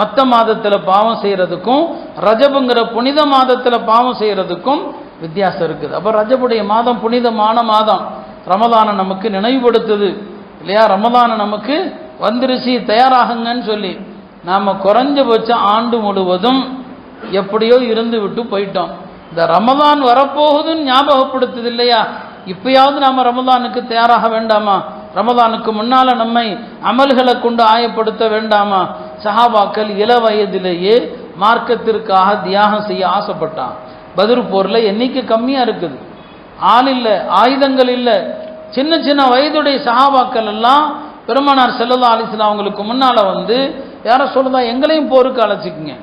மற்ற மாதத்தில் பாவம் செய்யறதுக்கும் ரஜபுங்கிற புனித மாதத்தில் பாவம் செய்யறதுக்கும் வித்தியாசம் இருக்குது. அப்ப ரஜபுடைய மாதம் புனிதமான மாதம். ரமலானை நமக்கு நினைவுபடுத்துது இல்லையா? ரமலானை நமக்கு வந்துருச்சு, தயாராகுங்கன்னு சொல்லி நாம குறைஞ்சபட்சம் ஆண்டு முழுவதும் எப்படியோ இருந்து விட்டு போயிட்டோம். இந்த ரமலான் வரப்போகுதுன்னு ஞாபகப்படுத்துது இல்லையா? இப்பயாவது நாம ரமலானுக்கு தயாராக வேண்டாமா? ரமலானுக்கு முன்னால நம்மை அமல்களை கொண்டு ஆயப்படுத்த வேண்டாமா? சஹாபாக்கள் இள வயதிலேயே மார்க்கத்திற்காக தியாகம் செய்ய ஆசைப்பட்டான். பத்ர் போர்ல எண்ணிக்கை கம்மியா இருக்குது, ஆள் இல்லை, ஆயுதங்கள் இல்லை. சின்ன சின்ன வயதுடைய சஹாபாக்கள் எல்லாம் பெருமானார் ஸல்லல்லாஹு அலைஹி வஸல்லம் அவங்களுக்கு முன்னால வந்து யார சொல்லுதா, எங்களையும் போருக்கு அழைச்சிக்குங்க.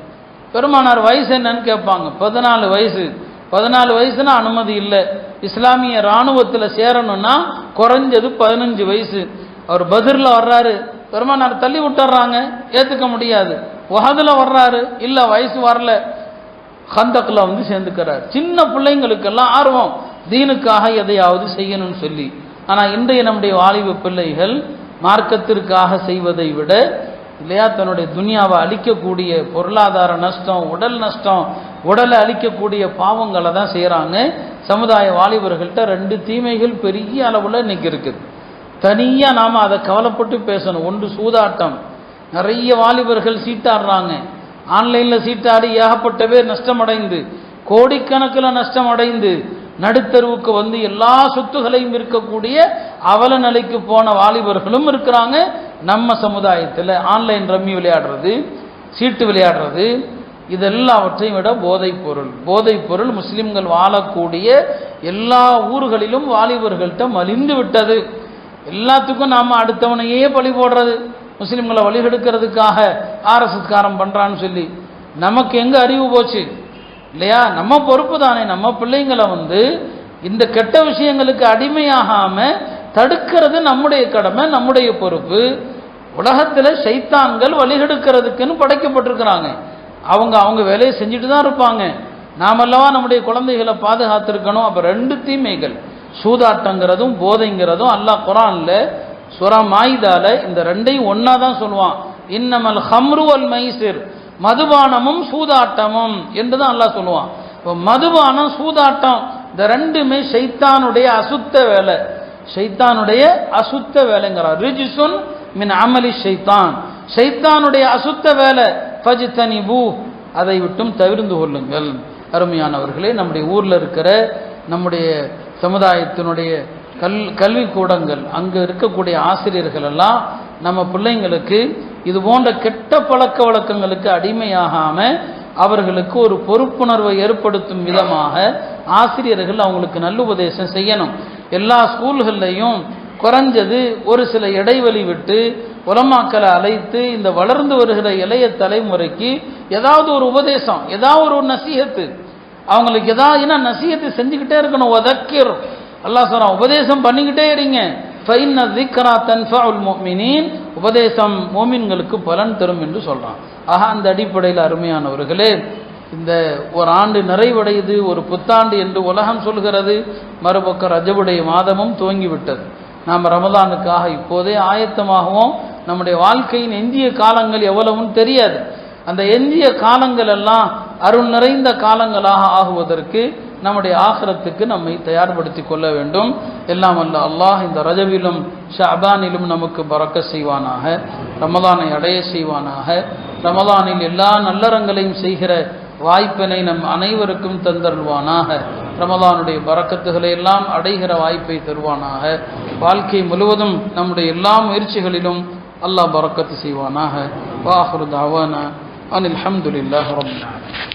பெருமானார் வயசு என்னன்னு கேட்பாங்க. 14 வயசு. 14 வயசுனா அனுமதி இல்லை. இஸ்லாமிய இராணுவத்தில் சேரணும்னா குறைஞ்சது 15 வயசு. அவர் பத்ர்ல வர்றாரு, பெருமானார் தள்ளி விட்டுறாங்க, ஏத்துக்க முடியாது. உஹதுல வர்றாரு, இல்ல வயசு வரல, ஹந்தக்ல வந்து சேர்ந்துக்கிறார். சின்ன பிள்ளைங்களுக்கெல்லாம் ஆர்வம், தீனுக்காக எதையாவது செய்யணும்னு சொல்லி. ஆனா இன்றைய நம்முடைய வாலிப பிள்ளைகள் மார்க்கத்திற்காக செய்வதை விட இல்லையா, தன்னுடைய துனியாவை அழிக்கக்கூடிய பொருளாதார நஷ்டம், உடல் நஷ்டம், உடலை அழிக்கக்கூடிய பாவங்களை தான் செய்யறாங்க. சமுதாய வாலிபர்கள்ட்ட 2 தீமைகள் பெரிய அளவுல இன்னைக்கு இருக்குது. தனியா நாம அதை கவலைப்பட்டு பேசணும். ஒன்று சூதாட்டம், நிறைய வாலிபர்கள் சீட்டாடுறாங்க. ஆன்லைன்ல சீட்டாடி ஏகப்பட்ட பேர் நஷ்டம் அடைந்து, கோடிக்கணக்கில் நஷ்டம் அடைந்து நடுத்தருவுக்கு வந்து எல்லா சொத்துகளையும் இருக்கக்கூடிய அவல நிலைக்கு போன வாலிபர்களும் இருக்கிறாங்க நம்ம சமுதாயத்தில். ஆன்லைன் ரம்மி விளையாடுறது, சீட்டு விளையாடுறது, இதெல்லாவற்றையும் விட போதைப் பொருள் முஸ்லிம்கள் வாழக்கூடிய எல்லா ஊர்களிலும் வாலிபர்கள்ட்ட மலிந்து விட்டது. எல்லாத்துக்கும் நாம் அடுத்தவனையே பழி போடுறது, முஸ்லிம்களை வழிகெடுக்கிறதுக்காக ஆர்எஸ்எஸ் காரம் பண்றான்னு சொல்லி. நமக்கு எங்க அறிவு போச்சு இல்லையா? நம்ம பொறுப்பு தானே. நம்ம பிள்ளைங்களை வந்து இந்த கெட்ட விஷயங்களுக்கு அடிமையாகாம தடுக்கிறது நம்முடைய கடமை, நம்முடைய பொறுப்பு. உலகத்தில் சைத்தான்கள் வழிகெடுக்கிறதுக்குன்னு படைக்கப்பட்டிருக்கிறாங்க. அவங்க வேலையை செஞ்சுட்டு தான் இருப்பாங்க. நாமல்லவா நம்முடைய குழந்தைகளை பாதுகாத்திருக்கணும். அப்ப ரெண்டு தீமைகள், சூதாட்டங்கிறதும் போதைங்கிறதும் அல்லாஹ் குர்ஆன்ல சூரா மாயிதால இந்த ரெண்டையும் ஒன்னா தான் சொல்லுவான். இன்னமல் ஹம்ரு வல் மைசிர், மதுபானமும் சூதாட்டமும் என்று தான் அல்லாஹ் சொல்லுவான். இப்போ மதுபானம் சூதாட்டம் இந்த ரெண்டுமே ஷைத்தானுடைய அசுத்த வேலை, ஷைத்தானுடைய அசுத்த வேலைங்கிறார். ரிஜ்சுன் மின் அமலி ஷைத்தான், ஷைத்தானுடைய அசுத்த வேலை. ஃபஜ்தனிபு, அதை விட்டும் தவிர்ந்து கொள்ளுங்கள். அருமையானவர்களே, நம்முடைய ஊரில் இருக்கிற நம்முடைய சமுதாயத்தினுடைய கல்வி கூடங்கள், அங்கே இருக்கக்கூடிய ஆசிரியர்கள் எல்லாம் நம்ம பிள்ளைங்களுக்கு இது போன்ற கெட்ட பழக்க வழக்கங்களுக்கு அடிமையாகாம அவர்களுக்கு ஒரு பொறுப்புணர்வை ஏற்படுத்தும் விதமாக ஆசிரியர்கள் அவங்களுக்கு நல்லுபதேசம் செய்யணும். எல்லா ஸ்கூல்கள்லையும் குறைஞ்சது ஒரு சில இடைவெளி விட்டு உலமாக்களை அழைத்து இந்த வளர்ந்து வருகிற இளைய தலைமுறைக்கு ஏதாவது ஒரு உபதேசம், ஏதாவது ஒரு நசீஹத்து அவங்களுக்கு ஏதாவது நசீஹத்து செஞ்சுக்கிட்டே இருக்கணும். வதக்கிர், அல்லாஹ் சொல்றான், உபதேசம் பண்ணிக்கிட்டே இருங்க. ஃபைன்ன ذிக்ரா தன்ஃபஉல் முஃமினீன், உபதேசம் மோமின்களுக்கு பலன் தரும் என்று சொல்றான். ஆக அந்த அடிப்படையில் அருமையானவர்களே, இந்த ஒரு ஆண்டு நிறைவடையுது, ஒரு புத்தாண்டு என்று உலகம் சொல்கிறது. மறுபக்கம் ரஜபுடைய மாதமும் துவங்கிவிட்டது. நாம் ரமதானுக்காக இப்போதே ஆயத்தமாகவும் நம்முடைய வாழ்க்கையின் எஞ்சிய காலங்கள் எவ்வளவுன்னு தெரியாது. அந்த எஞ்சிய காலங்கள் எல்லாம் அருள் நிறைந்த காலங்களாக ஆகுவதற்கு நம்முடைய ஆகிரத்துக்கு நம்மை தயார்படுத்தி கொள்ள வேண்டும். எல்லாம் அல்ல அல்லாஹ் இந்த ரஜபிலும் ஷஅபானிலும் நமக்கு பரக்கத் செய்வானாக, ரமதானை அடைய செய்வானாக. ரமதானில் எல்லா நல்லறங்களையும் செய்கிற வாய்ப்பினை நம் அனைவருக்கும் தந்தருள்வானாக. ரமதானுடைய பரக்கத்துகளை எல்லாம் அடைகிற வாய்ப்பை தருவானாக. வாழ்க்கை முழுவதும் நம்முடைய எல்லா முயற்சிகளிலும் அல்லாஹ் பரக்கத்து செய்வானாக. வாஹிரு தஅவானா அனில் ஹம்துலில்லாஹி ரப்பில் ஆலமீன்.